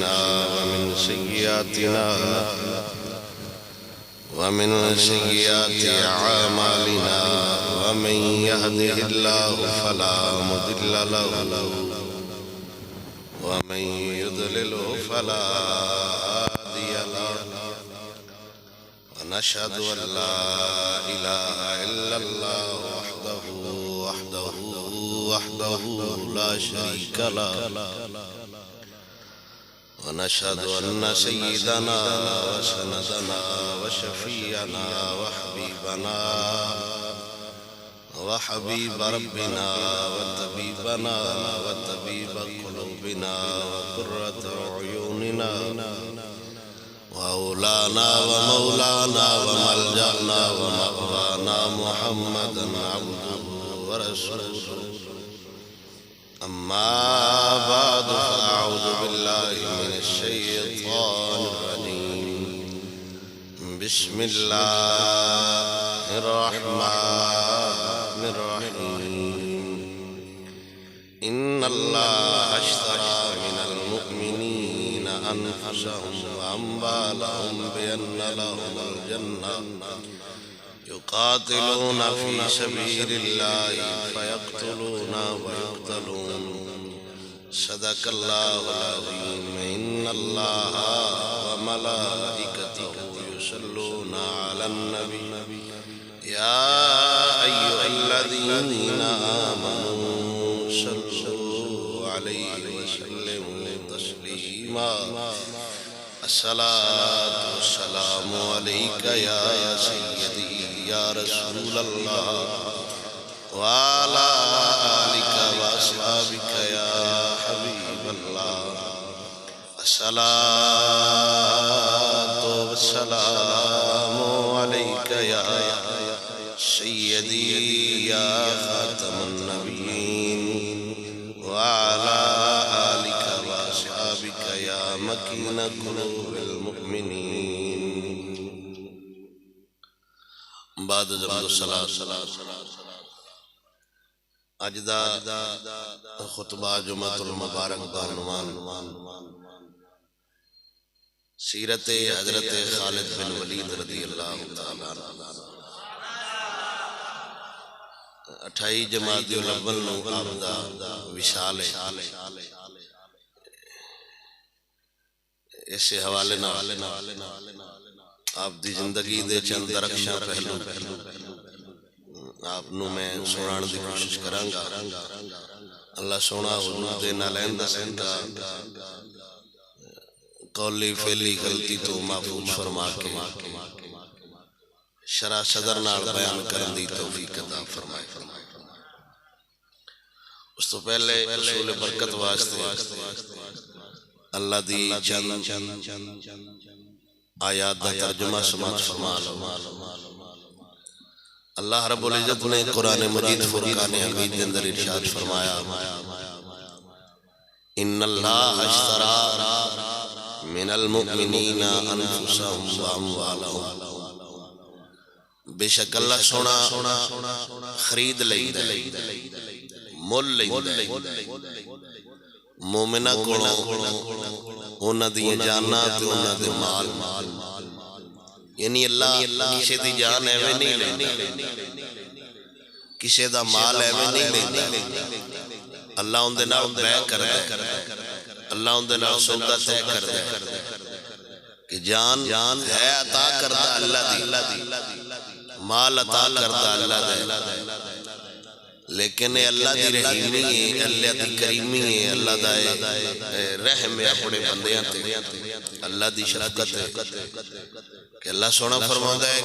أنفسنا ومن سيئات أعمالنا ومن يهده الله فلا مضل له ومن يضلله فلا هادي له ونشهد أن لا إله إلا الله وحده لا شريك له ونشهد أن سيدنا وسندنا وشفيعنا وحبيب ربنا وطبيبنا وطبيب قلوبنا وقرة عيوننا وأولانا ومولانا وملجأنا ومأوانا محمدا عبده ورسوله. أما بعد فأعوذ بالله من الشيطان الرجيم. بسم الله الرحمن الرحيم. إن الله اشترى من المؤمنين أنفسهم وأموالهم بأن لهم الجنة يقاتلون في سبيل الله فيقتلون ويقتلون. صدق الله العظيم. إن الله وملائكته يصلون على النبي يا أيها الذين آمنوا صلوا عليه وسلموا تسليما. الصلاة والسلام عليك يا سيدي يا رسول الله وعلى آلك وأصحابك يا حبيب الله. الصلاة والسلام عليك يا سيدي يا خاتم النبيين وعلى آلك وأصحابك يا مكين قلوب المؤمنين. بعد زمد الصلاة اجدا خطبہ جمعۃ المبارک کا عنوان سیرت حضرت خالد بن ولید رضی اللہ تعالیٰ عنہ. 28 جمادی الاول نو آپ دا وشال ہے. اس حوالے نال آپ دی زندگی دے چند درخشاں پہلو آپ نو میں سنان دی کوشش کرانگا. اللہ سونا حضور دے نالین دا سنگا قولی فعلی غلطی تو محفوظ فرما کے شرح صدر نال بیان کرن دی توفیق عطا فرمائے. اس تو پہلے رسول برکت واسطے اللہ دی چند آیات دا ترجمہ سماعت فرما لو. اللہ رب العزت نے قرآن مجید فرقان حمید کے اندر ارشاد فرمایا ان اللہ اشترى من المؤمنین انفسهم واموالهم. بے شک اللہ سونا خرید لیندا مول لیندا مومنہ کولوں انہاں دی جاناں تے انہاں دے مال. یعنی اللہ کسی دی جان ایویں نہیں لیندا کسی دا مال ایویں نہیں لیندا. اللہ اون دے نال بیع کردا اللہ اون دے نال سودا طے کردا کہ جان ہے عطا کردا اللہ دی مال عطا کردا اللہ دے. لیکن اللہ دی رحیمی ہے اللہ دی کریمی ہے اللہ دا رحم ہے اپنے بندیاں تے اللہ دی شفقت ہے کہ اللہ سونا فرماتا ہے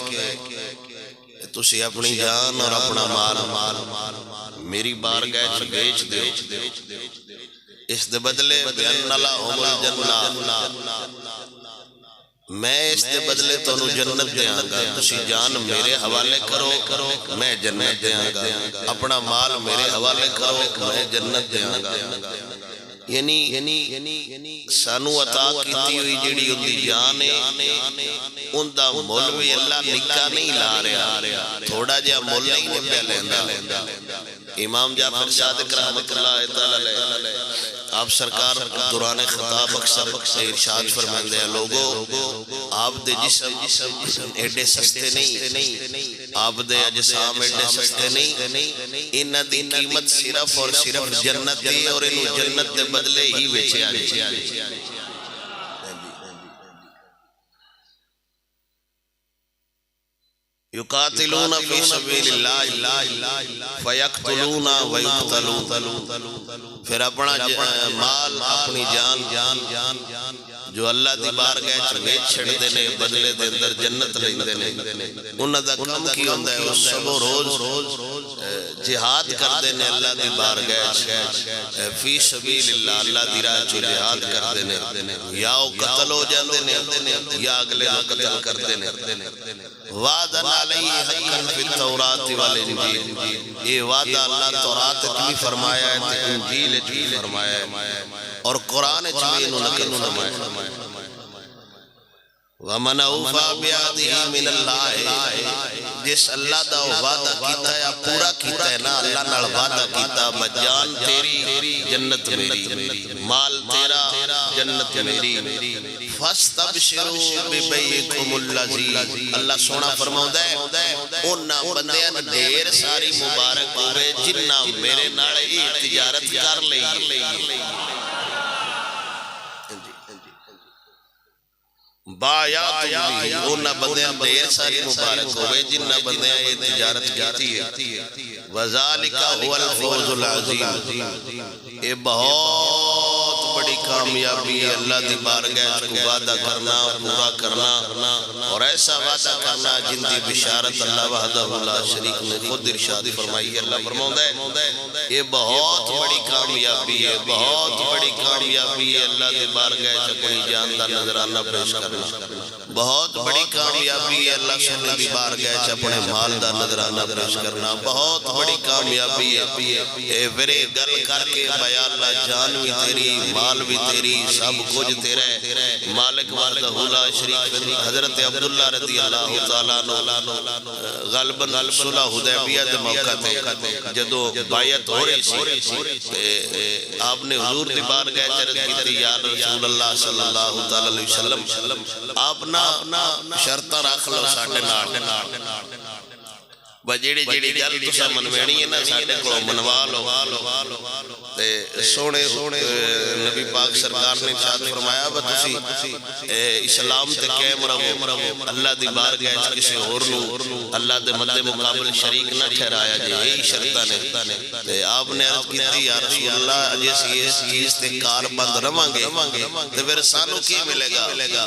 کہ تسی اپنی جان اور اپنا مال میری بارگاہ وچ بیچ دیو اس دے بدلے بِأَنَّ لَهُمُ الْجَنَّةَ میں اس دے بدلے تانوں جنت دیاں گا. تسی جان میرے حوالے کرو میں جنت دیاں گا. اپنا مال میرے حوالے کرو میں جنت دیاں گا. یعنی سانو عطا کیتی ہوئی جیڑی اندی جان ہے ان دا مول بھی اللہ نکا نہیں لا رہا تھوڑا جا مول نہیں نے پہ لیندہ. امام جعفر صادق رحمت اللہ تعالی آپ سرکار دوران خطاب اکثر ارشاد فرماندے ہیں لوگو آپ دے جسم ایڈے سستے نہیں، آپ دے اجسام ایڈے سستے نہیں، انہاں دی قیمت صرف اور صرف جنت دی، اور انہوں جنت دے بدلے ہی بیچے آنے۔ یقاتلون فی سبیل اللہ فیقتلون ویقتلون، پھر اپنا مال اپنی جان جو اللہ دی بارگاہ وچ ویچ چھڑ دینے، بدلے دے اندر جنت لین دینے۔ انہاں دا کم کی ہوندا ہے اس سب روز جہاد کر دینے اللہ دی بارگاہ وچ، فی سبیل اللہ اللہ دی راہ وچ جہاد کر دینے، یا او قتل ہو جاندے نے یا اگلے نو قتل کر دینے۔ وعدن علیہ حقا فی التورات والانجیل، یہ وعدہ اللہ تورات بھی فرمایا ہے تے انجیل بھی فرمایا ہے اور قرآن بھی انہوں نقل فرمایا ہے۔ وَمَنْ أَوْفَى بِعَهْدِهِ مِنَ اللَّهِ، جس اللہ دا وعدہ کیتا ہے پورا کیتا ہے نا، اللہ نال وعدہ کیتا میں جان تیری جنت میری، مال تیرا جنت میری، فَاسْتَبْشِرُوا بِبَيْعِكُمُ الَّذِي، اللہ سونا فرماؤں ہے انہاں بندیاں ڈھیر ساری مبارک ہوئے جنہاں میرے نال ہی تجارت کر لئی۔ بایات انہاں بندیاں ڈھیر ساری مبارک ہوئے جنہاں بندیاں یہ تجارت کیتی ہے۔ وَذَلِكَ هُوَ الْفَوْزُ الْعَظِيمُ، یہ بہت بڑی کامیابی ہے اللہ دی بارگاہ کو وعدہ کرنا، پورا کرنا، اور ایسا وعدہ کرنا جن دی بشارت اللہ وحدہ لا شریک نے خود ارشاد فرمائی ہے۔ اللہ فرماؤں ہے یہ بہت بڑی کامیابی ہے، بہت بڑی کامیابی ہے اللہ دی بارگاہ اپنی جان دا نظرانہ پیش کرنا، بہت بڑی کامیابی ہے اللہ سنے دی بارگاہ اپنے مال دا نظرانہ پیش کرنا، بہت بڑی کامیابی ہے۔ اے ویرے گل کر کے بیان اللہ جان بھی تیری، مال بھی تیری، سب کچھ تیرا ہے۔ مالک وحدہ لا شریک حضرت عبداللہ رضی اللہ تعالیٰ غالباً صلح حدیبیہ دے موقع تے جدو بایعت ہو رہی سی، آپ نے حضور دی بارگاہ عرض کی تھی یا رسول اللہ صلی اللہ تعالیٰ علیہ وسلم آپ نا شرطہ رکھ لو ساڑھے نال، بجیڑی گل تسا منوینی ہے نا ساڑھے کو منوا لو۔ سونے نبی پاک سرکار نے ارشاد فرمایا تسی اسلام تے قائم رہو، اللہ دی بارگاہ کسی اور نو اللہ دے مد مقابل شریک نہ ٹھہرایا جائے، یہی شرطاں نے۔ آپ نے عرض کی تھی یا رسول اللہ جیسی اس چیز تے کار بند رواں گے تے پھر سانو کی ملے گا؟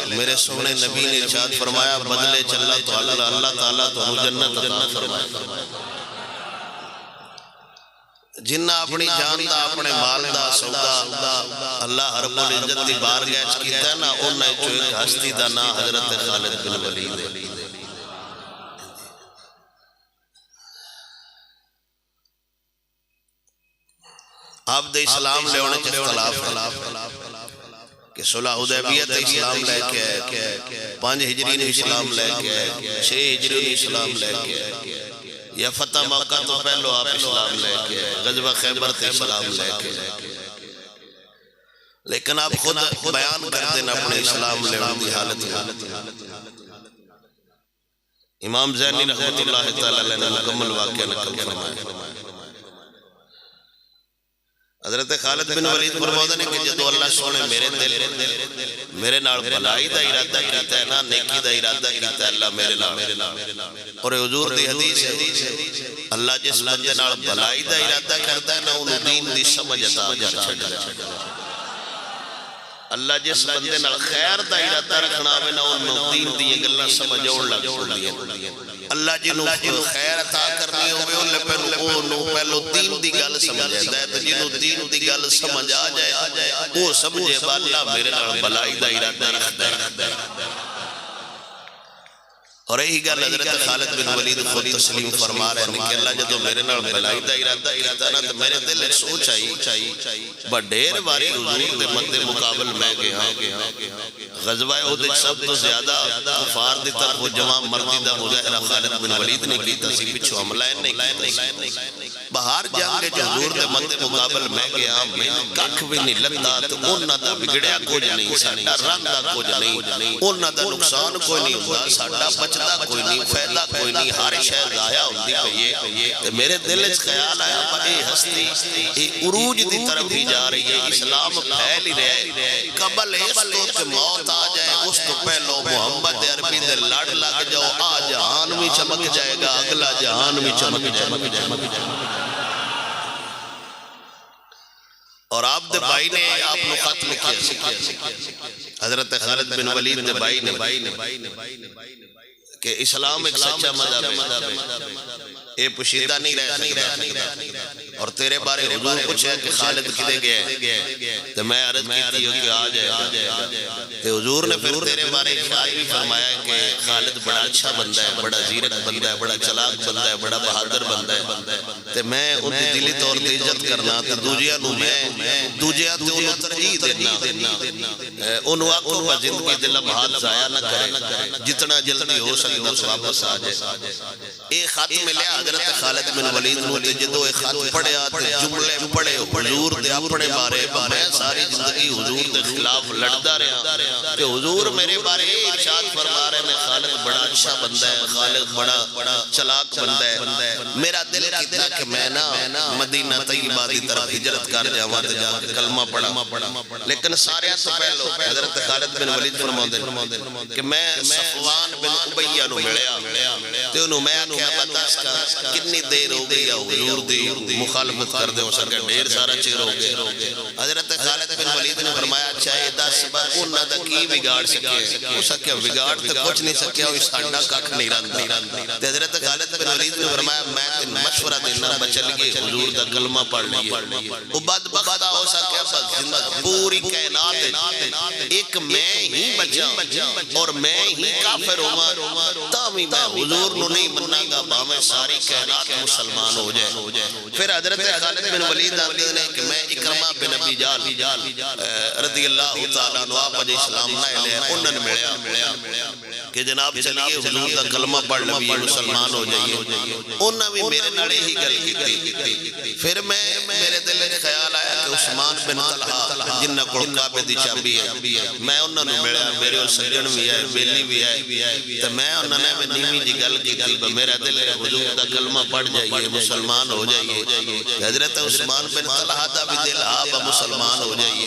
میرے سونے نبی نے ارشاد فرمایا بدلے چلا تو اللہ تعالیٰ تو جنت عطا فرمائے۔ جنہ اپنی جان دا اپنے مال دا سودا اللہ رب العزت دی بارگاہ کیتا ہے نا، انہاں چوں ایک ہستی دا نا حضرت خالد بن ولید ہے۔ آپ دے اسلام لے ہونے چاہتے اختلاف کہ صلح حدیبیہ تے اسلام لے کے 5 ہجری نے اسلام لے کے 6 ہجری نے اسلام لے کے، یا فتح مکہ تو پہلو آپ اسلام لے کے، غزوہ خیبر تے اسلام لے کے، لیکن آپ خود بیان کرتے ہیں اپنے اسلام لے دی حالت میں۔ امام زینی رحمت اللہ تعالیٰ نے مکمل واقعہ نقل فرمایا۔ حضرت خالد بن ولید فرماتے ہیں کہ جدو اللہ سونے میرے نال بھلائی دا ارادہ کیتا ہے نا، نیکی دا ارادہ کیتا ہے اللہ میرے نال، اور حضور دی حدیث ہے اللہ جس بندے نال بھلائی دا ارادہ کرتا ہے نا انہوں دین دی سمجھ عطا کر چھڑتا ہے۔ اللہ جس بندے نال خیر دا ارادہ رکھنا ہوئے نا انہوں دین دی گلاں سمجھ اور لگ چھوڑی ہیں۔ اللہ جنہوں خیر عطا کرنی ہوئے انہوں پہلو دین دی گل سمجھ جائے، تو جنہوں دین دی گل سمجھ آ جائے وہ سمجھے با اللہ میرے نال بھلائی دا ارادہ رکھتا ہے۔ اور یہی گل حضرت خالد بن ولید خود تسلیم فرما رہے ہیں کہ اللہ جدو میرے نال بھلائی دا ارادہ کیتا نا تو میرے دل وچ سوچ آئی با ڈھیر باری حضور دے مد مقابل میں گیا غزوہ احد سب تو زیادہ کفار دی طرف جمع مردی دا مظاہرہ خالد بن ولید نے کیتا سی، پچھو حملہ نہیں کیتا، باہر جنگ کے حضور دے مد مقابل میں گیا، میں ککھ بھی نہیں لگتا تو انہاں دا بگڑیا کچھ نہیں، ساڈا رندا کچھ نہیں، انہاں دا نقصان کوئی نہیں ہوندا، ساڈا بچدا کوئی نہیں، فائدہ کوئی نہیں، ہر شے ضائع ہوندی پئی ہے۔ تے میرے دل وچ خیال آیا اے ہستی اے عروج دی طرف ہی جا رہی ہے، اسلام پھیل ہی رہا ہے، قبل اس تو کہ موت آ جائے اس تو پہلو محمد عربی دے لڑ لگ جاؤ، آ جہان بھی چمک جائے گا، اگلا جہان بھی چمک جائے۔ اور آپ دے بھائی نے آپ نے خط لکھیا حضرت خالد بن ولید دے بھائی نے کہ اسلام ایک سچا مذہب ہے، اے پوشیدہ نہیں رہ سکتا، اور تیرے بارے حضور پوچھا کہ خالد کدے گئے تو میں عرض کیتی ہوں کہ آ جائے، تو حضور نے پھر تیرے بارے اشارہ بھی فرمایا کہ خالد بڑا اچھا بندہ ہے، بڑا زیرک بندہ ہے، بڑا چلاک بندہ ہے، بڑا بہادر بندہ ہے، تو میں ان کی دلی طور تے عزت کرنا، تو دوجیاں نو میں دوجیاں تے انہوں ترجیح دینا، انہوں آکھو با زندگی دل لمحات ضائع نہ کرے، جتنا جلدی ہو سکتا تو واپس آ جائے۔ ایک خط ملیا حضرت خالد بن ولید نو تے جدو ایک خط پڑھیا تے جملے پڑھے حضور دے اپنے بارے، میں ساری زندگی حضور دے خلاف لڑدا رہا کہ حضور میرے بارے ارشاد فرما رہے ہیں خالد بڑا اچھا بندہ ہے، خالد بڑا چلاک بندہ ہے۔ میرا دل کیتا کہ میں نا مدینہ طیبہ دی طرف ہجرت کر جاواں تے جا کے کلمہ پڑھا، لیکن سارے تو پہلو حضرت خالد بن ولید فرماندے کہ میں صفوان بن امیہ نو ملیا تے انہوں میں آکھیا بتا اس کا کتنی دیر ہو گئی حضور دی مخالفت کر دے ہو سکے، ڈھیر سارا چیر ہو گئے۔ حضرت خالد بن ولید نے فرمایا اچھا یہ دس انہاں دا کی بگاڑ سکے، ہو سکے بگاڑ تے کچھ نہیں سکیا، وہ ساڈا ککھ نہیں رہندا۔ تے حضرت خالد بن ولید نے فرمایا میں تے مشورہ دینا بچل گئے حضور دا کلمہ پڑھ لیے، وہ بدبخت ہو سکے بس پوری کائنات ایک میں ہی بچا اور میں ہی کافر ہوا، تاوی میں حضور نو نہیں مننا گا، باہمیں ساری کائنات مسلمان ہو جائے۔ پھر حضرت خالد بن ولید آتے ہیں کہ میں اکرمہ بن ابی جہل رضی اللہ تعالیٰ عنہ آپ علیہ السلام نہ لے انہوں نے ملیا کہ جناب چلیے حضور دا کلمہ پڑھ لبیے مسلمان ہو جائیے، انہوں نے میرے نڑے ہی گل کی۔ پھر میرے دل میں خیال آیا کہ عثمان بن طلحہ جنہ کو کعبے دی چابی ہے، میں انہوں نے ملیا، میرے سجن بھی ہے، بیلی بھی ہے، تو میں انہوں نے میں نیمی جی گل کی تھی، میرا دل ہے حضور دا کلمہ پڑھ جائیے مسلمان ہو جائیے۔ حضرت عثمان بن طلحہ دا بھی دل آپ مسلمان ہو جائیے،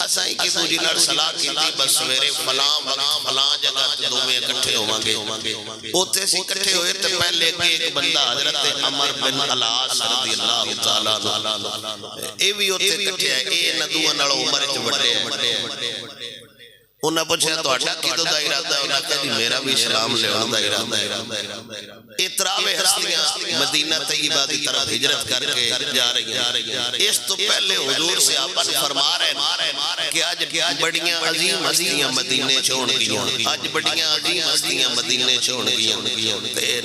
اسائیں کی دوجی لڑ صلاح کی تھی بس میرے فلاں وقت فلاں جگہ دو میں اکٹھے ہوں گے، اوتے سے اکٹھے ہوئے تو پہلے ایک بندہ حضرت عمر بن العاص رضی اللہ تعالیٰ عنہ اے بھی اوتے اکٹھے ہے، اے ندوہ نڑو عمر جو بڑے ہیں، انہاں پوچھا تو اٹھا کی تو دا ارادہ ہے، انہاں کہا جی میرا بھی اسلام لے دا ارادہ ہے۔ اتراو ہستیاں مدینہ طیبہ دی طرف ہجرت کر کے جا رہی ہیں، اس تو پہلے حضور سے آپ فرما رہے ہیں کہ آج بڑیاں عظیم ہستیاں مدینے چھوڑ گئیاں، آج بڑیاں عظیم ہستیاں مدینے چھوڑ گئیاں۔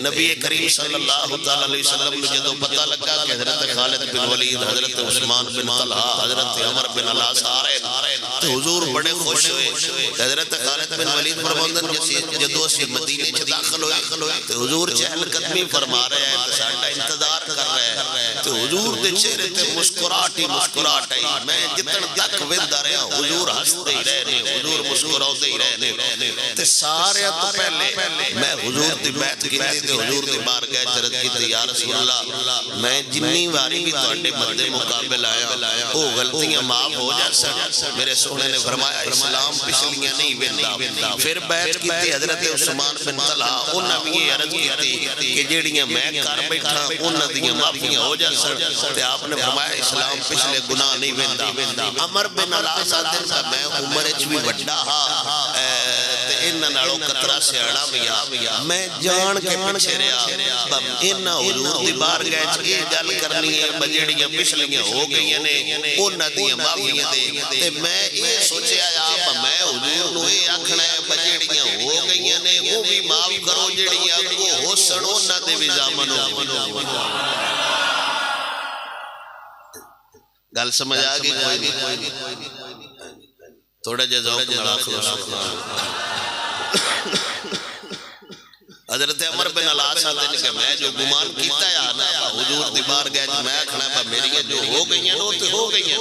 نبی کریم صلی اللہ علیہ وسلم نے جدو پتہ لگا کہ حضرت خالد بن ولید، حضرت عثمان بن طلحہ، حضرت عمر بن العاص آ رہے ہیں تو حضور بڑے خوش ہوئے۔ حضرت خالد بن ولید فرماندن جدو اسی مدینے چھ داخل ہوئے تو حضور چہل قدمی فرما رہے ہیں تو ساڈا انتظار کر رہے ہیں، تو حضور دے چہرے تے مسکراہٹ آئی، میں جتن تک ویندا رہا حضور ہستے ہی رہنے، حضور مسکراتے ہی رہنے، تے سارے تو پہلے میں حضور دی بیعت کیتی تے حضور دی بارگاہ عرض کیتی یا رسول اللہ میں جنی واری بھی تواڈے مدے مقابل آیا او غلطیاں معاف ہو جان۔ میرے سونے نے فرمایا اسلام پچھلیاں نہیں ویندا۔ پھر بیعت کیتی حضرت عثمان بن طلحہ، انہاں بھی یہ عرض کیتی کہ جیڑیاں میں کر بیٹھا انہاں دیاں معافیاں ہو جان، تے آپ نے فرمایا اسلام پچھلے گناہ نہیں ویندا۔ عمر بن العاص دن کا میں عمر وچ بھی وڈا ہاں تے انہاں نالوں قطرہ سیاڑا بھی میں جان کے پیچھے رہا، انہاں حضور دی بارگاہ وچ یہ گل کرنی ہے جیڑیاں پچھلیاں ہو گئیاں نے انہاں دیاں معافیاں دے، تے میں یہ سوچیا میں حضور نو یہ آکھنا ہے جیڑیاں ہو گئیاں نے وہ بھی معاف کرو، سن انہاں دے بھی زامن ہو گل سمجھ آ گئی کوئی نہیں تھوڑا جا ذوق نال آکھو سبحان اللہ حضرت عمر بن العاص نے کہ میں جو گمان کیتا ہے نا حضور دی بارگاہ وچ میں کھڑا پا میری جو ہو گئیاں نو تے ہو گئیاں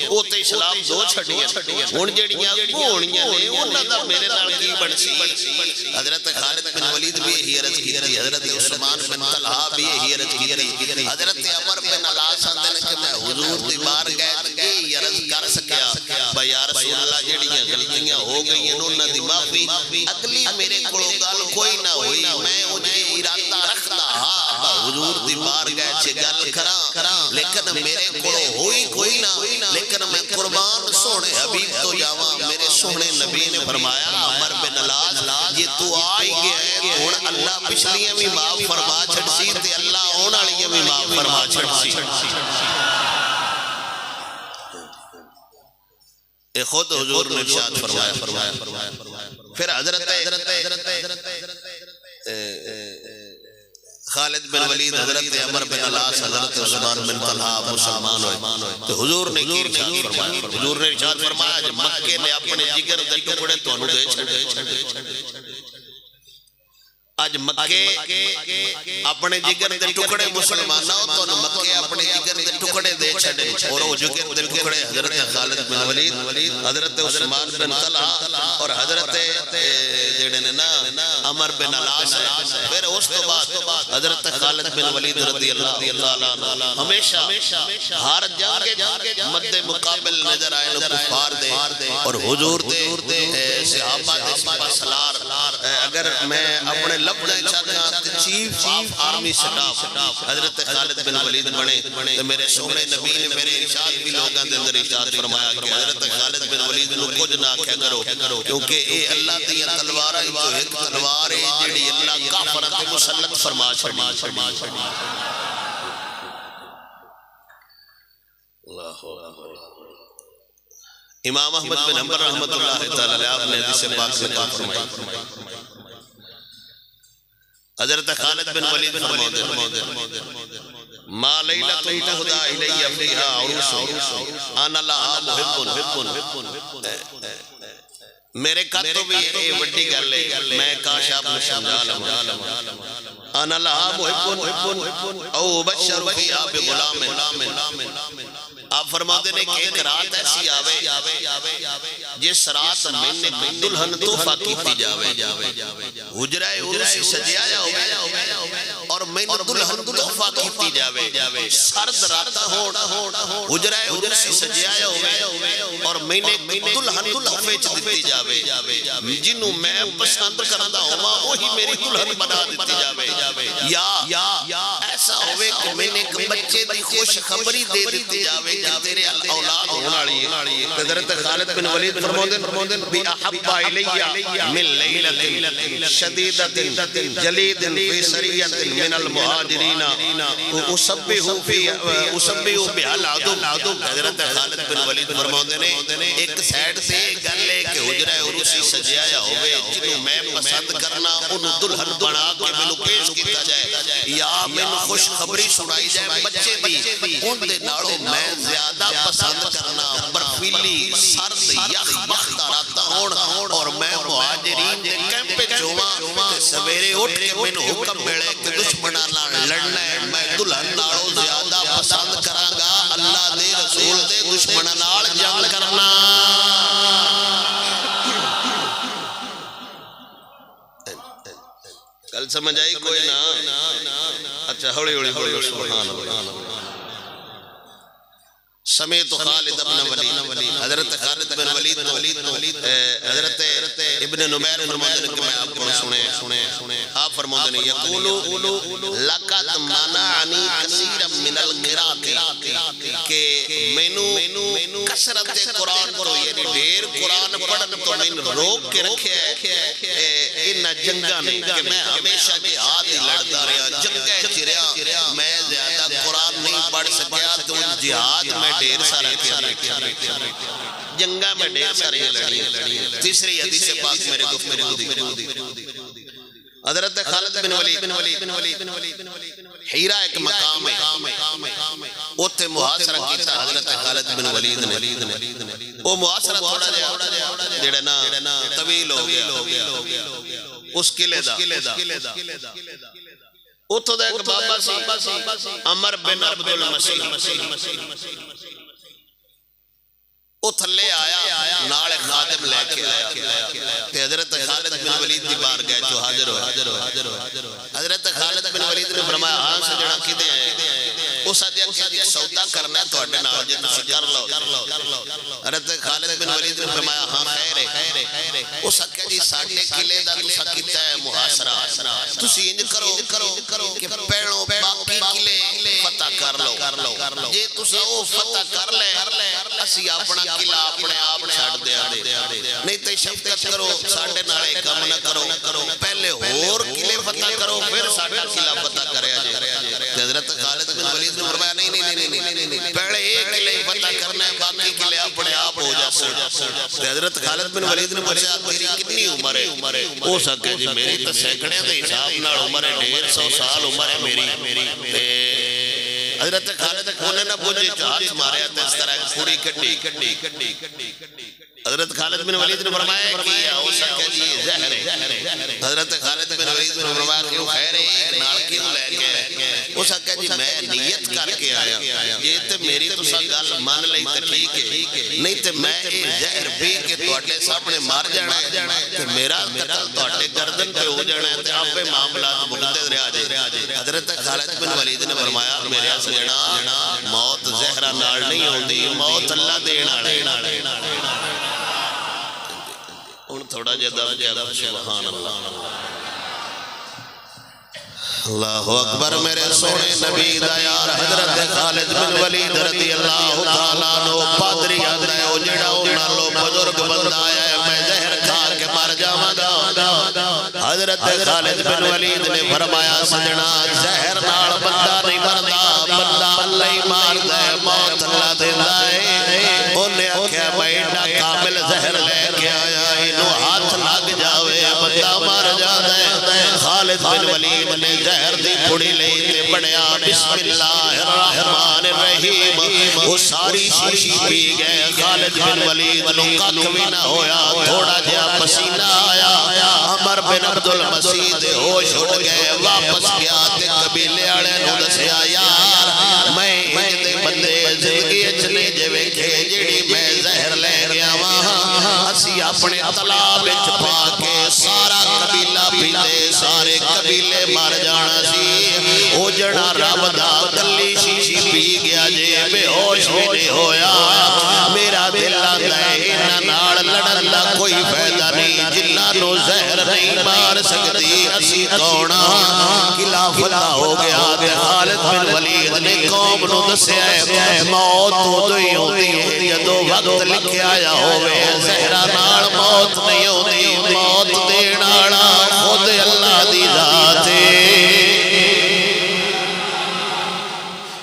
او تے اسلام دو چھڈیاں ہن جڑیاں ہونیاں نے انہاں دا میرے نال کی بنسی حضرت خالد بن ولید بھی یہی عرض کیتی حضرت عثمان بن طلحہ بھی یہی عرض کیتی حضرت عمر بن العاص نے کہ میں حضور دی بارگاہ وچ یہی عرض کر سکیا بھائی یا رسول اللہ جڑیاں غلطیاں ہو گئیاں انہاں دی معافی اگلی میرے کول گل کوئی نہ ہوئی میں اجی ارادہ رکھتا ہاں حضور دی بارگاہ چ گل کراں لیکن میرے کول ہوئی کوئی نہ لیکن میں قربان سونے حبیب تو جاواں میرے سونے نبی نے فرمایا عمر بن العاص یہ تو آئی گیا ہے ہن اللہ پچھلیاں بھی معاف فرما چھڑسی تے اللہ اون والیاں بھی معاف فرما چھڑسی اے خود حضور نے ارشاد فرمایا پھر حضرت خالد بن ولید حضرت عمر بن العاص حضرت عثمان بن طلحہ مسلمان ہوئے تو حضور نے کی ارشاد فرمایا حضور نے ارشاد فرمایا جب مکے نے اپنے جگر دے ٹکڑے تانوں دے چھڑے آج مکے اپنے جگر دے ٹکڑے مسلمانوں تو مکے اپنے جگر دے ٹکڑے دے چھڑے اور وہ جگر دے ٹکڑے حضرت خالد بن ولید حضرت عثمان بن طلحہ اور حضرت جڑے نے نا عمر بن العاص پھر اس تو بعد حضرت خالد بن ولید رضی اللہ عنہ ہمیشہ ہر جنگ مد مقابل نظر آئے کفار دے اور حضور دے صحابہ دے سپہ سالار اگر میں اپنے لفظ چاہتا چیف آرمی سٹاف حضرت خالد بن ولید بنے تو میرے سونے نبی نے میرے ارشاد بھی لوگاں دے اندر ارشاد فرمایا کہ حضرت خالد بن ولید نو کچھ نہ کیا کرو کیونکہ اے اللہ دی تلوار جو ایک تلوار ہے جڑی اللہ کافراں تے مسلط فرما چھڑی اللہ امام احمد بن حنبل رحمۃ اللہ تعالی علیہ آپ نے حدیث پاک میں فرمایا حضرت خالد بن ولید فرماتے ما لیلۃ تہدی الی فیہا عروس انا لہا محب میرے کاتوں بھی یہ وڈی گل ہے میں کاش آپ نے سمجھا لوں انا لہا محب او بشر فیہا بغلام آپ فرماتے ہیں کہ ایک رات ایسی آوے جس رات میں نے دلہن تحفہ کیتی جاوے حجرہ عروسی سجایا ہوئے اور میں نے دلہن تحفہ کیتی جاوے سرد راتا ہونا حجرہ عروسی سجایا ہوئے اور میں نے دلہن تحفے چ دیتی جاوے جنہوں میں پسند کرتا ہوں وہی میری دلہن بنا دیتی جاوے یا ایسا ہوئے کہ میں نے ایک بچے دی خوش خبری دے دیتی جاوے کہ تیرے اولاد ہوناڑی ہے حضرت خالد بن ولید فرمودن بی احب الیہ من لیلۃ شدیدۃ جلید فی سریۃ من المہاجرین اسبح بها العدو حضرت خالد بن ولید فرمودن ایک سائیڈ سے گل ہے کہ حجرہ عروسی سجایا ہوئے جنہوں میں پسند کرنا ان دلہن بنا کے مینوں پیش کیتا جائے یا مینوں خوش خبری سنائی جائے بچے دی ان دے نالوں میں زیادہ پسند کرنا برفیلی سرد یخ مختاراتا ہون اور میں مہاجرین دے کیمپ پہ جواں سویرے اٹھ کے میں نے حکم ملے کہ دشمنہ لڑنا ہے میں دلہن نالوں زیادہ پسند کرانگا اللہ دے رسول دے دشمنہ نال جنگ کرنا کل سمجھ آئی کوئی نا اچھا ہوڑی سبحان اللہ سمیت خالد بن ولید حضرت خالد بن ولید حضرت ابن نمیر فرمودن کہ میں آپ کو سنے آپ فرمودن یقولو لقد منعنی کثیرا من القراءۃ کہ مینوں کثرت قرآن کو یعنی ڈھیر قرآن پڑھن تو میں روک کے رکھے ہے ان جنگاں کہ میں ہمیشہ جہاد ہی لڑتا رہا جنگیں چریا میں زیادہ قرآن نہیں پڑھ سکیا تو جہاد میں ڈھیر سارا کیا جنگا میں ڈھیر سارے لڑی تیسری حدیث پاک میرے گفتگو دی حضرت خالد بن ولید ہیرا ایک مقام ہے اوتے محاصرہ کیتا حضرت خالد بن ولید نے وہ محاصرہ تھوڑا جہا جڑا نا طویل ہو گیا اس قلعے دا اتھوں دا ایک بابا سی عمر بن عبد المسیح وہ تھلے آیا نال خادم لے کے آیا تے حضرت خالد بن ولید دی بار گئے جو حاضر ہو حضرت خالد بن ولید نے فرمایا ہاں سجنا کدے ہیں اس آدیا کہ سودا کرنا ہے تو اڈے نال جے تسی کر لو حضرت خالد بن ولید نے فرمایا ہاں خیر ہے اس آدیا جی ساڈے قلعے دا تسا کیتا ہے محاصرہ تسی انج کرو کہ پہلو باقی قلعے فتح کر لو جے تسا او فتح کر لے اسی اپنا قلعہ اپنے آپ چھڑ دیا دے نہیں تے شفقت کرو ساڈے نالے کم نہ کرو پہلے اور قلعے فتح کرو پھر ساڈا قلعہ فتح کریا جائے حضرت خالد بن ولید نے فرمایا نہیں پہلے ایک قلعہ فتح کرنا ہے باقی قلعے اپنے آپ ہو جائے حضرت خالد بن ولید نے پوچھا تیری کتنی عمر ہے ہو سکے جی میری تے سینکڑے دے حساب نال عمر ہے 150 سال عمر ہے میری حضرت خالد کونے نہ پوچھے ہاتھ ماریا تے اس طرح پوری کٹی حضرت خالد بن ولید نے فرمایا کیا ہو سکے جی زہر ہے حضرت خالد بن ولید نے فرمایا کیوں خیر ہے نال کیوں لے کے ہو سکے جی میں نیت کر کے آیا یہ تے میری تسا گل مان لئی تے ٹھیک ہے نہیں تے میں اے زہر پی کے تواڈے سامنے مار جانا ہے تے میرا قتل تواڈے گردن تے ہو جانا ہے تے آپے معاملات بھگتے رہا جائے حضرت خالد بن ولید نے فرمایا میرے سجنا موت زہرا نال نہیں ہوندی موت اللہ دین والا ہن تھوڑا جہا دم جا سبحان اللہ اللہ اکبر میرے سونے نبی دا یار حضرت خالد بن ولید رضی اللہ تعالیٰ عنہ پادری آندا ہے او جڑا انہاں لو بزرگ بندہ آیا ہے میں زہر کھا کے مر جاواں گا حضرت خالد بن ولید نے فرمایا سجنا زہر نال بندہ نہیں مردا بندہ اللہ ہی ماردا ہے موت اللہ دیندا ہے اونے آکھیا میں ایڈا کامل زہر لے کے آیا اینو ہاتھ لگ جاوے بندہ مر جاندا ہے خالد بن ولید نے زہر دی پھڑی لے تے بڑیا بسم اللہ الرحمن الرحیم وہ ساری شیشی پی گئے خالد بن ولید نو ککھ وی نہ ہویا تھوڑا جہا پسینہ آیا عمر بن عبد المسیح دے ہوش اٹھ گئے واپس گیا تے قبیلے والے نو دسیا یار میں انج دے بندے زندگی وچ نہیں جے ویکھے جیڑی میں زہر لے گیا واں اسی اپنے تالاب وچ پا کے سارا قبیلہ پیندے سارے قبیلے مر جانا سی او جڑا رب دا کلی شیشی پی گیا جے بے ہوش بھی نہیں ہویا میرا دل آندا ہے انہاں نال لڑن دا کوئی فائدہ نہیں جنہاں نو زہر نہیں مار سکتی اسی کون قلعہ فتح ہو گیا تے خالد بن ولید نے قوم نو دسیا ہے موت اودوں ہی ہوندی ہے جدوں وقت لکھیا آیا ہوے زہرا نال موت نہیں ہوندی موت دین والا خود اللہ دی ذات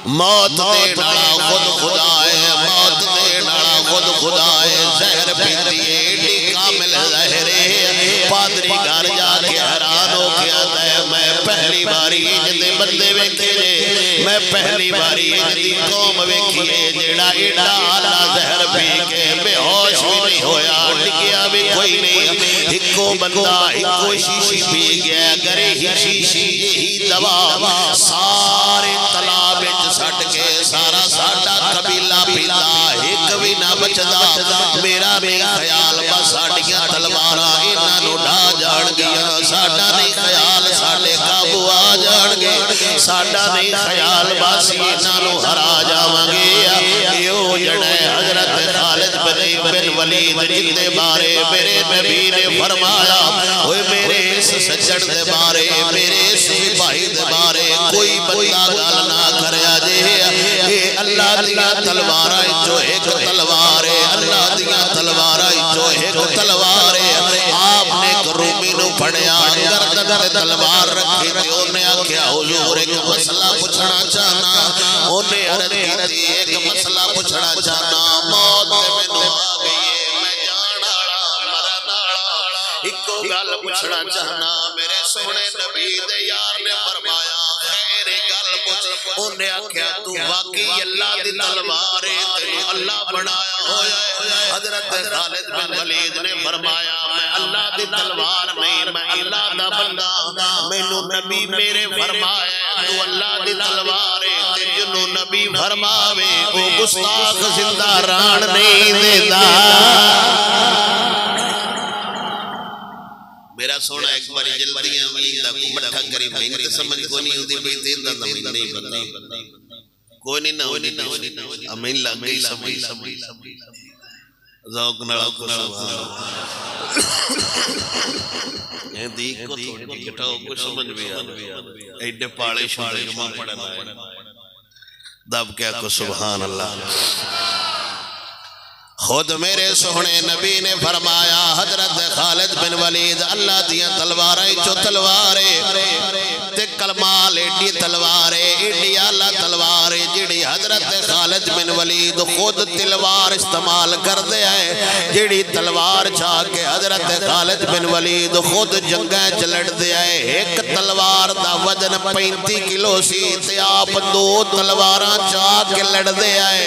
موت دین والا خود خدا ہے موت دین والا خود خدا ہے زہر پیندی ہے ایڈی کامل زہر ہے پادری گھر جا کے حیران ہو کے آتا ہے میں پہلی باری انج دے بندے ویکھے جے میں پہلی باری انج دی قوم ویکھی جیڑا ایڈا اعلی زہر پی کے بے ہوش بھی نہیں ہویا ڈگیا بھی کوئی نہیں ایکو بندہ ایکو شیشی پی گیا اگر ہی شیشی یہی دوا سارے تالاب وچ سٹ کے سارا ساڈا قبیلہ پیندا ایک بھی نہ بچدا میرا نہیں خیال بس ساڈیاں تلواراں انہاں نو ڈھا جان گیاں ساڈا نہیں خیال ساڈے قابو آ جان گے ساڈا نہیں خیال بس انہاں نو ہرا جاواں گے ایو جڑے حضرت خالد بن ولید جن دے بارے میرے نبی نے فرمایا اوے میرے اس سجن دے بارے میرے اس سپاہی دے بارے کوئی بندہ گل نہ کریا جے اے اللہ دیاں تلواراں وچوں ایک تلوار ہے اللہ دیاں تلواراں وچوں ایک تلوار ہے آپ نے رومی نو پھڑیا گردن تے تلوار رکھی تے اونے آکھیا حضور ایک مسئلہ پوچھنا چاہنا اونے عرض کیتی ایک مسئلہ پوچھنا چاہنا موت مینوں آ گئی ہے میں جان والا مرن والا ایک گل پوچھنا چاہنا میرے سونے نبی دے یار نے فرمایا خیر گل پوچھ انہیں آکھیا تو واقعی اللہ دی تلوار ہے تینوں اللہ بنایا ہویا ہے حضرت خالد بن ولید نے فرمایا میں اللہ دی تلوار نہیں میں اللہ دا بندہ مینوں نبی میرے فرمایا تو اللہ دی تلوار ہے تے جنوں نبی فرماوے او گستاخ زندہ ران نہیں دیندا میرا سونا ایک باری جلدی امین دا کو مٹھا کری محنت سمجھ کو نہیں ہوندی بھئی تین دا نمین نہیں پتا کوئی نہیں نہ ہوندی امین لگ گئی سمجھ ذوق نڑا کو یہ دیکھ کو تھوڑی کٹاؤ کو سمجھ بھی آدھے ایڈے پاڑے شاڑے جمع پڑھنا ہے دب کیا کو سبحان اللہ خود میرے سونے نبی نے فرمایا حضرت خالد بن ولید اللہ دیاں تلواریں چو تلواریں تے کلمال ایڈی تلواریں ایڈی آلہ تلواریں جڑی حضرت خالد بن ولید خود تلوار استعمال کر دے آئے جڑی تلوار چاہ کے حضرت خالد بن ولید خود جنگیں چلٹ دے آئے ایک تلوار دا وزن 35 کلو سی تے آپ 2 تلواراں چاہ کے لڑ دے آئے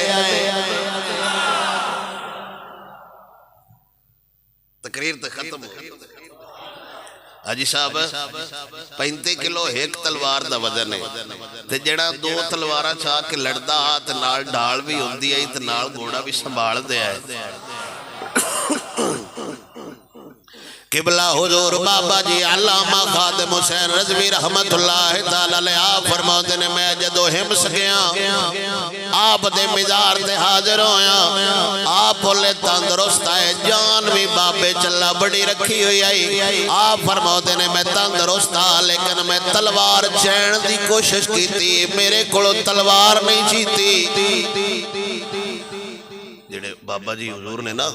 تقریر تو ختم ہو حاجی صاحب 35 کلو ایک تلوار دا وزن ہے تے جڑا 2 تلوارہ چاہ کے لڑدا تے نال ڈال بھی ہوندی ہے تے نال گھوڑا بھی سنبھال دے ہے قبلہ حضور بابا جی علامہ خادم حسین رضوی رحمت اللہ تعالیٰ علیہ فرماتے نے میں جدو ہمس گیا آپ دے مزار تے حاضر ہویا آپ بھولے تندرست آئے جان بھی بابے چلا بڑی رکھی ہوئی آئی آپ فرماتے نے میں تندرست آ لیکن میں تلوار چین دی کوشش کی تھی میرے کڑو تلوار نہیں چیتی جڑے بابا جی حضور نے نا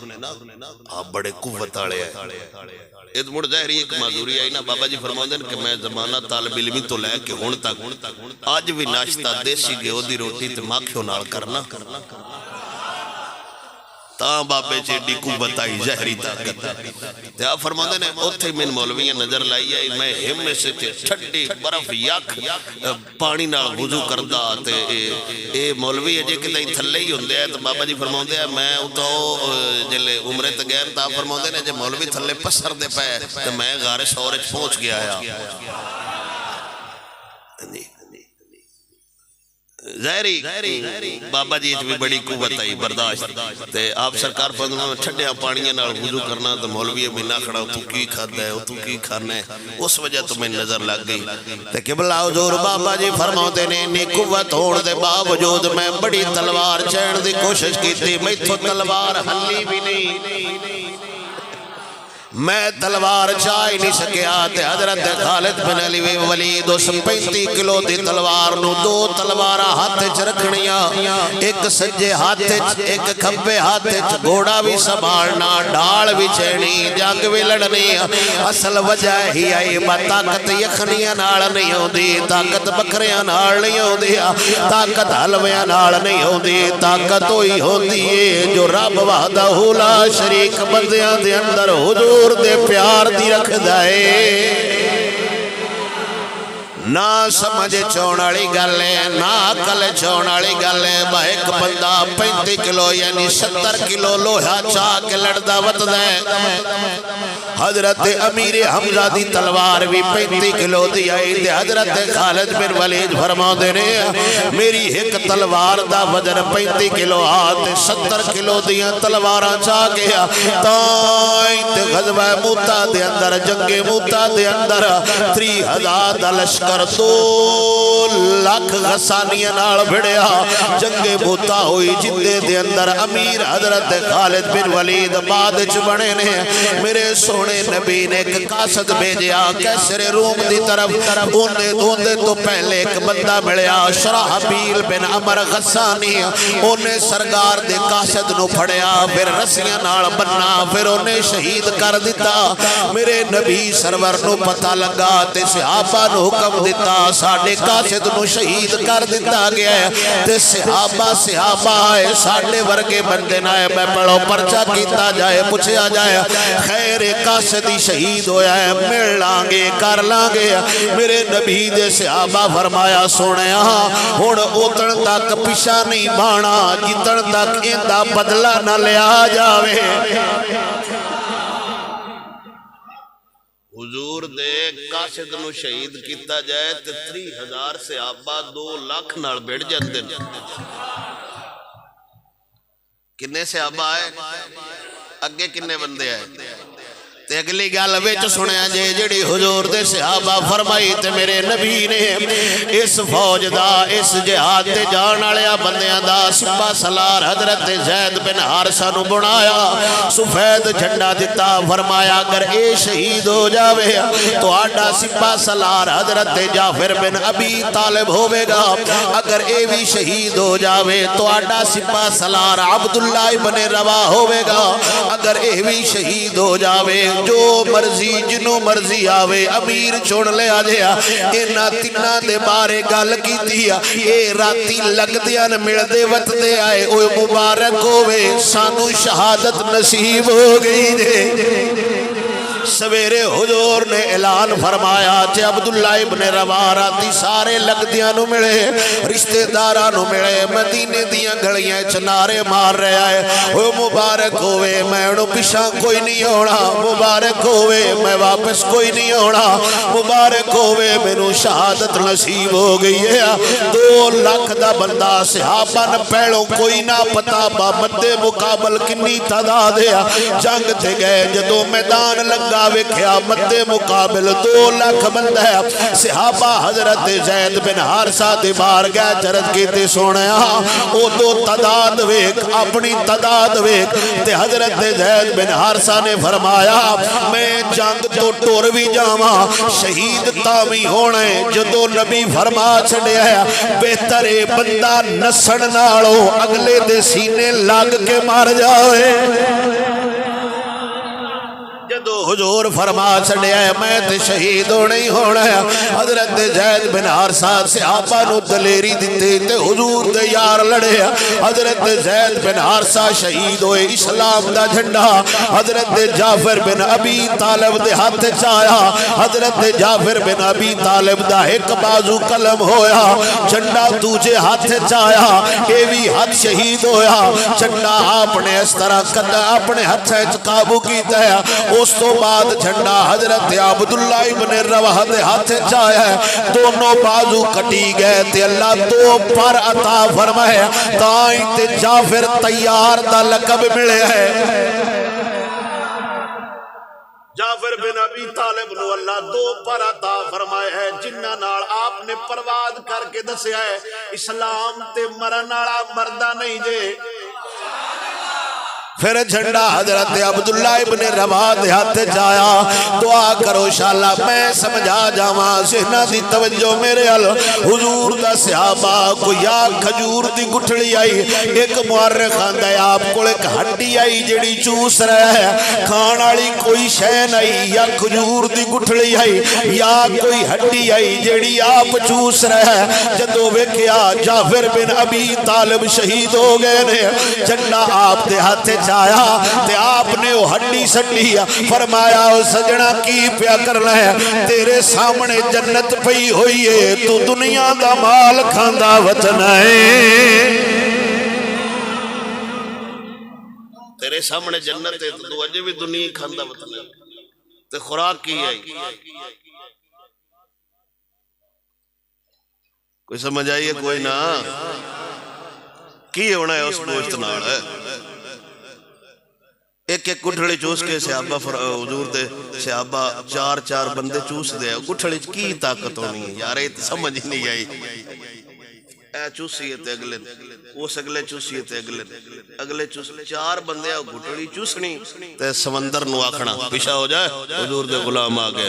آپ بڑے قوت آڑے آئے اد مڑ ظاہری ایک معذوری آئی نا بابا جی فرماؤں کہ میں زمانہ طالب علمی تو لے کے ہون تک آج بھی ناشتہ دیسی گیو دی روٹی تے ماکھیوں نال کرنا تاں بابے چیڈی قوت آئی ظاہری طاقت تے آپ فرماؤں نے اوتھے من مولویاں نظر لائی آئی میں ہمیں سے چھٹی برف یک پانی نال وضو کردا تے اے مولوی اجے کہ دیں تھلے ہی ہوندے ہیں تو بابا جی فرماؤں دے میں اتاؤ جلے عمرے تگیر تا فرماؤں دے جے مولوی تھلے پسر دے پائے تو میں غار سورج پہنچ گیا ہے ظاہری بابا جی بھی بڑی قوت آئی برداشت تے آپ سرکار فضلوں میں چھڑیا پانیاں نال وضو کرنا تو مولوی میں نہ کھڑا تو کی کھانا ہے تو کی کھانا ہے اس وجہ تو میں نظر لگ گئی تے قبلہ حضور بابا جی فرماتے نے انی قوت ہونے دے باوجود میں بڑی تلوار چین دی کوشش کی تھی میں تو تلوار ہلی بھی نہیں میں تلوار چاہی نہیں سکیا تے حضرت خالد بن ولید اس 35 کلو دی تلوار نو 2 تلوارہ ہاتھ چ رکھنیاں ایک سجے ہاتھ چ ایک کھبے ہاتھ چ گھوڑا بھی سنبھالنا ڈال بھی چینی جنگ بھی لڑنی اصل وجہ ہی آئی طاقت یخنیاں نال نہیں ہوندی طاقت بکریاں نال نہیں ہوندی طاقت حلویاں نال نہیں ہوندی طاقت ہوئی ہوندی ہے جو رب وحدہ لا شریک بندیاں دے اندر حضور دے پیار دی رکھ دائے نہ سمجھ چونالی گلے نہ عقل چونالی گلے با ایک بندہ 35 کلو یعنی 70 کلو لوہا چاہ کے لڑدا وط دے حضرت امیر حمزہ دی تلوار بھی 35 کلو دی آئی دے حضرت خالد بن ولید فرما دینے میری ایک تلوار دا وزن 35 کلو آتے 70 کلو دیا تلوارہ چاہ گیا تائیں غزوہ موتا دے اندر جنگ موتا دے اندر 30,000 دا لشکر 2 لاکھ غسانیاں نال بھڑیا جنگ موتا ہوئی جندے دے اندر امیر حضرت خالد بن ولید بعد چبنے نے میرے سونے نبی نے ایک قاصد بھیجیا کیسر روم دی طرف اوندے تو پہلے ایک بندہ ملیا شرحبیل بن عمر غسانی انہیں سرگار دے قاصد نو پھڑیا پھر رسیاں نال بننا پھر انہیں شہید کر کر دیتا میرے نبی سرور نو پتہ لگا تے صحابہ نو حکم دیتا ساڑھے قاصد نو شہید کر دیتا گیا ہے تے صحابہ آئے ساڑھے ورگے بندے نہ ہے میں پڑھو پرچہ کیتا جائے پوچھا جائے خیر قاصدی شہید ہویا ہے مل لانگے کر لانگے میرے نبی دے صحابہ فرمایا سونے ہون اوتن تک پیشہ نہیں بانا جتن تک اندہ بدلہ نہ لیا جاوے حضور دے قاصد نو شہید کیتا جائے تے 30,000 صحابہ 2 لاکھ نال بیٹھ جاندے کنے صحابہ آئے اگے کنے بندے آئے تے اگلی گل وچ سنیا جے جڑی حضور دے صحابہ فرمائی تے میرے نبی نے اس فوج دا اس جہاد تے جان والے بندیاں دا سپاہ سالار حضرت زید بن حارثہ نو بنایا سفید جھنڈا دتا فرمایا اگر اے شہید ہو جاوے تو آڈا سپاہ سالار حضرت جعفر بن ابی طالب ہوے گا اگر اے بھی شہید ہو جاوے تو آڈا سپاہ سالار عبداللہ بن روا ہوے گا اگر اے بھی شہید ہو جاوے جو مرضی جنو مرضی آوے امیر چھوڑ لے آجیا اینا تینہ دے بارے گال کی دیا اے راتی لگ دیا نہ مل دے وط دے آئے اوہ مبارک ہوئے سانو شہادت نصیب ہو گئی دے سویرے حضور نے اعلان فرمایا کہ عبداللہ ابن روا راتی سارے لگ دیا نو ملے رشتہ دارہ نو ملے مدینے دیا گھڑیاں چنارے مار رہے آئے وہ مبارک ہوئے میں انہوں پیشاں کوئی نہیں ہونا مبارک ہوئے میں واپس کوئی نہیں ہونا مبارک ہوئے میں نو شہادت نصیب ہو گئی ہے 2 لاکھ دا بندہ صحابہ نہ پہلوں کوئی نہ پتا با مدے مقابل کنی تدا دیا جنگ تھے گئے جدو میدان لگا وکھیا مدے مقابل 2 لاکھ بندہ ہے صحابہ حضرت زید بن حارثہ دی بار گئے چرد کیتے سونے او 2 تعداد ویک اپنی تعداد ویک تے حضرت زید بن حارثہ نے فرمایا میں جنگ تو ٹور بھی جاواں شہید تامی ہونے جدو نبی فرما چھڑے ہے بہتر بندہ نسڑ نالو اگلے دے سینے لگ کے مار جاوے جدو حضور فرما چھڑے ہے میں تے شہید ہو نہیں ہونا ہے حضرت زید بن حارثہ صحابہ نو دلیری دیتے تے حضور دے یار لڑے حضرت زید بن حارثہ شہید ہوئے اسلام دا جھنڈا حضرت جعفر بن ابی طالب دے ہاتھ چایا حضرت جعفر بن ابی طالب دا ایک بازو قلم ہویا جھنڈا دوجے ہاتھ چایا اے بھی ہاتھ شہید ہویا جھنڈا اپنے اس طرح قدر اپنے ہاتھ قابو کیتا ہے اس تو بعد جھنڈا حضرت عبداللہ ابن رواح دے ہاتھ چایا ہے دونوں بازو کٹی گئے تے اللہ 2 پر عطا فرمائے تائیں تے جعفر تیار دا لقب ملے ہے جعفر بن ابی طالب نو اللہ 2 پر عطا فرمائے ہے جنہ نال آپ نے پرواد کر کے دسیا ہے اسلام تے مرن والا مردہ نہیں جے پھر جھنڈا حضرت عبداللہ ابن رواح دے ہاتھ جایا دعا کرو شاءاللہ میں سمجھا جاواں سہنا دی توجہ میرے حضور دا صحابہ کو یا کھجور دی گٹھڑی آئی ایک مورخ آندا ہے آپ کو ایک ہڈی آئی جڑی چوس رہا ہے کھان والی کوئی شے نہیں یا کھجور دی گٹھڑی آئی یا کوئی ہڈی آئی جڑی آپ چوس رہا ہے جدو ویکھیا جعفر بن ابی طالب شہید ہو گئے نے جھنڈا آپ دے ہاتھ چایا تے آپ نے وہ ہڈی سٹی فرمایا سجنا کی پیا کرنا ہے تیرے سامنے جنت پئی ہوئی ہے تو دنیا دا مال کھاندا وطن ہے تیرے سامنے جنت ہے تو اجے بھی دنیا کھاندا وطن ہے تے خوراک کی آئی کوئی سمجھ آئیے کوئی نہ کی ہونا ہے اس گوشت نال ہے ایک گٹھڑی چوس کے صحابہ حضور دے صحابہ 4 بندے چوس دے گٹھڑی کی طاقت ہونی ہے یار یہ سمجھ ہی نہیں آئی اے چوسی ہے تے اگلے اس اگلے چوسی ہے تے اگلے چوس 4 بندے گٹھڑی چوسنی تے سمندر نو آکھنا پیچھے ہو جائے حضور دے غلام آ گئے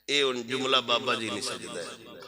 اے ان جملہ بابا جی نہیں سجدہ ہے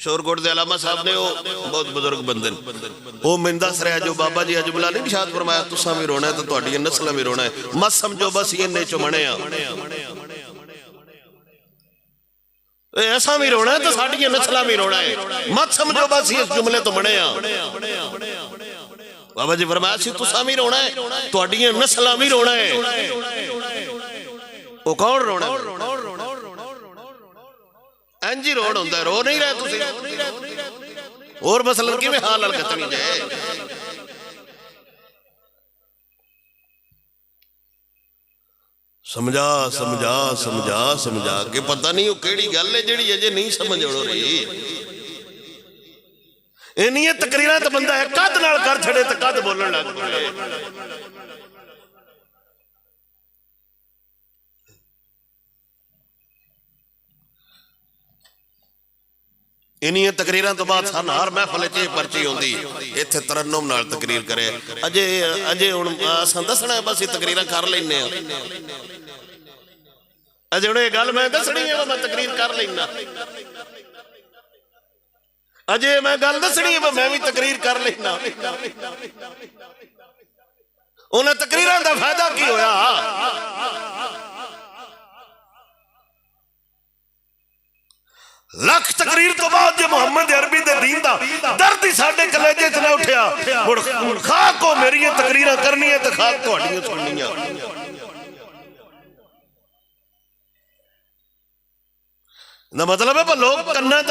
شورکوٹ دے علامہ صاحب نے وہ بہت بزرگ بندے وہ میں دس رہا جو بابا جی اج بلا نہیں ارشاد فرمایا تساں بھی رونا ہے تو تہاڈیاں نسلاں بھی رونا ہے مت سمجھو بس انہیں چوں بنے ہاں ایسا بھی رونا ہے تو ساڈیاں نسلاں بھی رونا ہے مت سمجھو بس اس جملے تو بنے ہاں بابا جی فرمایا سی تساں بھی رونا ہے تہاڈیاں نسلاں بھی رونا ہے وہ کون رونا ہے انجی روڑ ہوندہ ہے رو نہیں رہے تسی اور مثلا کی میں حال الگتنی جائے سمجھا کہ پتہ نہیں وہ کیڑی گل ہے جیڑی اجے نہیں سمجھ اڑو رہی انہی تقریرات بندہ ہے قد نال کر چھڑے تو قد بولن لگ پڑے انہی تقریران تو بعد سن ہر محفل چے پرچی ہوندی ایتھے ترنم نال تقریر کرے اجے اساں دسنا ہے بس یہ تقریراں کر لینے ہیں اجے انہیں گل میں دسنی ہے میں تقریر کر لینا اجے میں گل دسنی ہے میں بھی تقریر کر لینا انہیں تقریران دا فائدہ کی ہویا لکھ تقریر تو بعد جو محمد عربی دے دین دا درد ہی ساڑھے کلیجے چلے اٹھیا خواہ کو میری یہ تقریرہ کرنی ہے تو خواہ کو ہڈیاں سننی ہے نہ مطلب ہے لوگ کرنا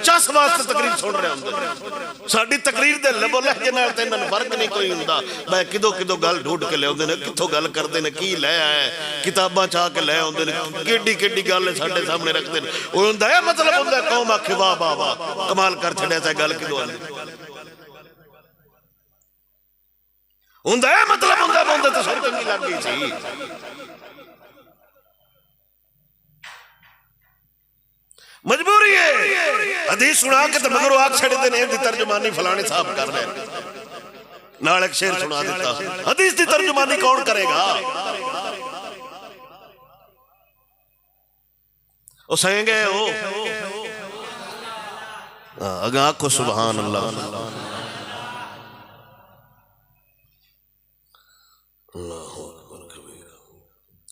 چس واسطے تقریر سن رہے ہوں ساڑھی تقریر دے لبو لہجے نال تے انہاں فرق نہیں کوئی ہوندا میں کدو گل ڈھونڈ کے لے ہوندے نے کتھوں گل کردے نے کی لے آئے کتاباں چاہ کے لے ہوندے نے کیڈی گل ساڈے سامنے رکھ دے وہ ہوندا ہے مطلب ہوندا ہے قوم آکھے واہ واہ واہ کمال کر چھڑیا تے گل کدو آندی ہوندا ہے مطلب ہوندا تے سر چنگی لگ گئی سی مجبوری ہے حدیث سنا کے تو مگر وہ آگ چھڑے دے نہیں دی ترجمانی فلانے صاحب کر رہے نال ایک شیر سنا دیتا حدیث دی ترجمانی کون کرے گا وہ سہیں گے وہ اگر آنکھو سبحان اللہ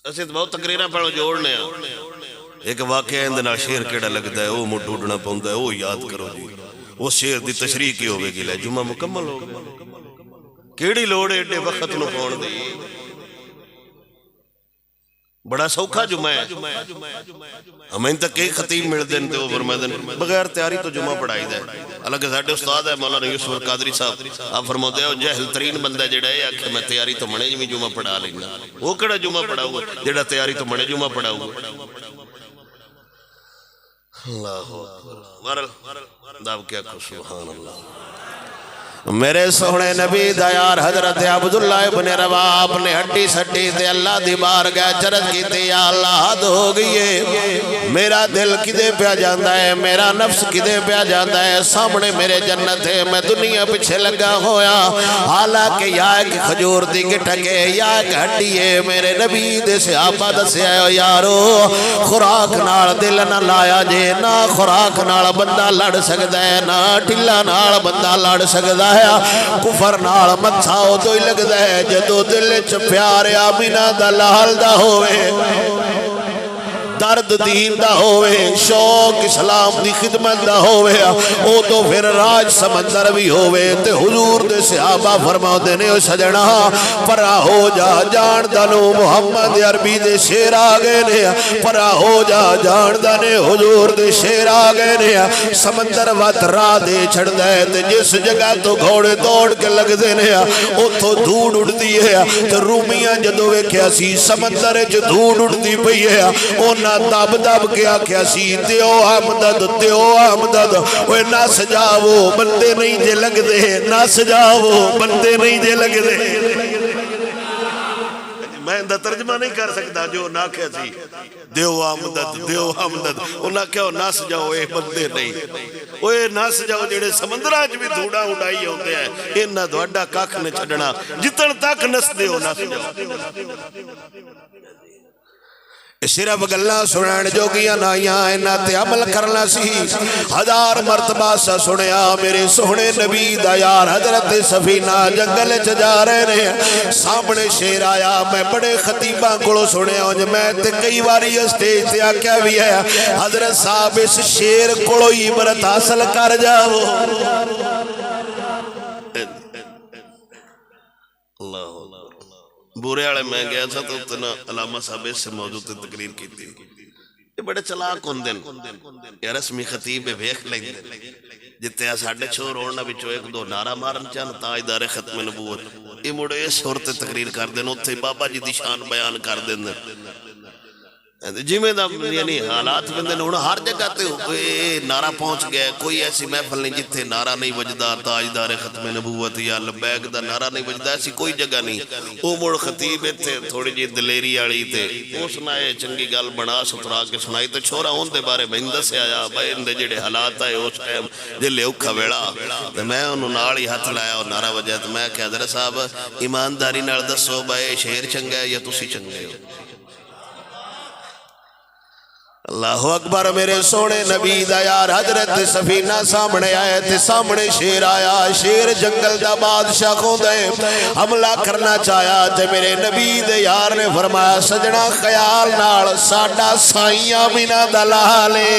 اسے تو بہت تقریرہ پڑھو جوڑنے ہیں ایک واقعہ اندنا شیر کیڑا لگتا ہے وہ مٹ اڑنا پاؤندا ہے وہ یاد کرو جی وہ شیر دی تشریح کی ہوئے گی لے جمعہ مکمل ہو کیڑی لوڑے ایڈے وقت نو پاؤن دی بڑا سوکھا جمعہ ہے ہمیں تک کئی خطیب مل دیں تے وہ فرمائے دیں بغیر تیاری تو جمعہ پڑھائی دے حالانکہ ساڈے استاد ہے مولانا یوسف القادری صاحب آپ فرماتے ہیں جہل ترین بندہ جڑا ہے کہ میں تیاری تو منے جی جمعہ پڑھا لینا وہ کڑا جمعہ پڑھا ہوا جڑا تیاری تو منے جمعہ پڑھا ہوا اللہ اکبر داب کیا کھو سبحان اللہ میرے سونے نبی دیار حضرت عبداللہ ابن رواح اپنے ہٹی سٹی تے اللہ دی بار گئے چرد کی تے یا اللہ حد ہو گئی میرا دل کدے پیا جاندہ ہے میرا نفس کدے پیا جاندہ ہے سامنے میرے جنت ہے میں دنیا پچھے لگا ہویا حالانکہ یا ایک خجور دی گٹھکے یا ایک ہٹی ہے میرے نبی دے صحابہ دسے آئے یارو خوراک نال دل نہ لایا جے نہ خوراک نال بندہ لڑ سکتا ہے نہ ٹھلا نال بندہ لڑ سکتا ہے کفر نال متھاؤ تو ہی لگتا ہے جدو دل چ پیار آمینہ دا لال دا ہوئے درد دین دا ہوئے شوق اسلام دی خدمت دا ہوئے او تو پھر راج سمندر بھی ہوئے تے حضور دے صحابہ فرماؤ دینے او سجنہ پرا ہو جا جان دنو محمد عربی دے شیر آگے نے پرا ہو جا جان دنے حضور دے شیر آگے نے سمندر وات را دے چھڑ دے تے جس جگہ تو گھوڑے دوڑ کے لگ دینے او تو دھوڑ اڑ دی ہے تے رومیاں جدو ویکھیا سی سمندر جو دھوڑ اڑ دی پئی ہے او دب دب کیا کیا سی دیو آمدد وہ نہ سجاو بندے نہیں جے لگ دے نہ سجاو بندے نہیں جے لگ دے میں اندہ ترجمہ نہیں کر سکتا جو نہ کیا سی دیو آمدد وہ نہ کیا نہ سجاو اے بندے نہیں وہ نہ سجاو جیڑے سمندراج بھی دھوڑا اڑائی ہوتے ہیں انہ دوڑا کاک نے چھڑنا جتن تک نس دیو نہ سجاو صرف گلاں سنن جوگیاں نائیاں انہاں تے عمل کرنا سی 1000 مرتبہ سا سنیا میرے سونے نبی دا یار حضرت سفینہ جنگل چ جا رہے ہیں سامنے شیر آیا میں بڑے خطیباں کولوں سنیا جو میں تے کئی واری اسٹیج تے آکھیا بھی ہے حضرت صاحب اس شیر کولوں ہی عبرت حاصل کر جاؤ اللہ بورے والے میں گیا تھا تو اتنا علامہ صاحب سے موجود تقریر کی تھی یہ بڑے چلاک ہوندے یا رسمی خطیب ویکھ لیندے جتے ساڈے چھور ہونا وچوں ایک دو نعرہ مارن چاہن تاجدار ختم نبوت یہ مڑے اس صورت تقریر کر دین اوتھے بابا جی دی شان بیان کر دین جی میں یعنی حالات بندے نے ہر جگہ تے نعرہ پہنچ گئے کوئی ایسی محفل نہیں جتھے نعرہ نہیں وجدا تاجدار ختم نبوت یا لبیک دا نعرہ نہیں وجدا ایسی کوئی جگہ نہیں او مڑ خطیب تھے تھوڑی جی دلیری والی تے او سنائے چنگی گل بنا سترا کے سنائی تے چھوڑا اون دے بارے میں دسیا آیا بھائی اندے جڑے حالات آئے اس ٹائم جلے اوکھا ویلا تے میں انہوں نال ہی ہاتھ لایا اور نعرہ وجہ تے میں کہ حضرت صاحب ایمانداری نال دسو بھائی شیر چنگا ہے یا تسی چنگے ہو اللہ اکبر میرے سونے نبی دا یار حضرت سفینہ سامنے آئے تھے سامنے شیر آیا شیر جنگل دا بادشاہ کو دے حملہ کرنا چاہیا تے میرے نبی دے یار نے فرمایا سجنا خیال نال ساڈا سائیاں بھی نہ دلالے